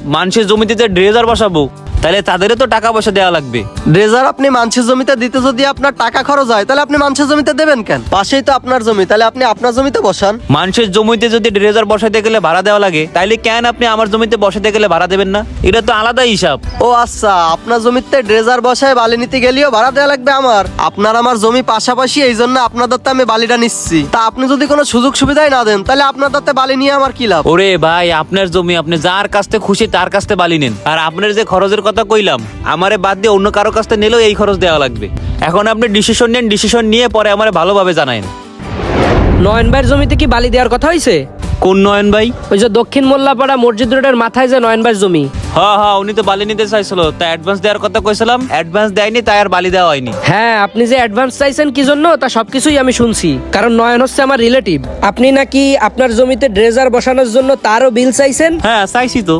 মানুষের জমিতে যে ড্রেজার বসাবো, তাহলে তাদেরও তো টাকা পয়সা দেওয়া লাগবে। ড্রেজার আপনি মানুষের জমিতে দিতে যদি আপনার টাকা খরচ হয়, তাহলে আপনি মানুষের জমিতে দেবেন কেন? পাশেই তো আপনার জমি, তাহলে আপনি আপনার জমিতে বসান। মানুষের জমিতে যদি ড্রেজার বসাতে গেলে ভাড়া দেওয়া লাগে, তাইলে কেন আপনি আমার জমিতে বসাতে গেলে ভাড়া দেবেন না? এটা তো আলাদা হিসাব। ও আচ্ছা, আপনার জমিতে ড্রেজার বসায় বালি নিতে গেলেও ভাড়া দেওয়া লাগবে আমার? আপনার আমার জমি পাশাপাশি, এই জন্য আপনাদের তো আমি বালিটা নিচ্ছি। তা আপনি যদি কোনো সুযোগ সুবিধাই না দেন, তাহলে আপনার তাতে বালি নিয়ে আমার কি লাভ? ওরে ভাই, আপনার জমি, আপনি যার কাছ থেকে খুশি তার কাছ থেকে বালি নেন। আর আপনার যে খরচের কথা কইলাম, আমারে বাদ দিয়ে অন্য কারো কাছ থেকে নিলেও এই খরচ দেওয়া লাগবে। এখন আপনি ডিসিশন নেন, ডিসিশন নিয়ে পরে আমারে ভালোভাবে জানায়েন। নয়ন ভাইয়ের জমিতে কি বালি দেওয়ার কথা হয়েছে? কোন নয়ন ভাই? ওই যে দক্ষিণ মোল্লাপাড়া মসজিদ রোডের মাথায় যে নয়ন ভাইয়ের জমি। হ্যাঁ, উনি তো বালি নিতে চাইছিল, তা অ্যাডভান্স দেওয়ার কথা কইছিলাম, অ্যাডভান্স দেয়নি, তাই আর বালি দেওয়া হয়নি। হ্যাঁ, আপনি যে অ্যাডভান্স চাইছেন কি জন্য, তা সবকিছুই আমি শুনছি। কারণ নয়ন হচ্ছে আমার রিলেটিভ। আপনি নাকি আপনার জমিতে ড্রেজার বসানোর জন্য তারও বিল চাইছেন। হ্যাঁ, চাইছি তো।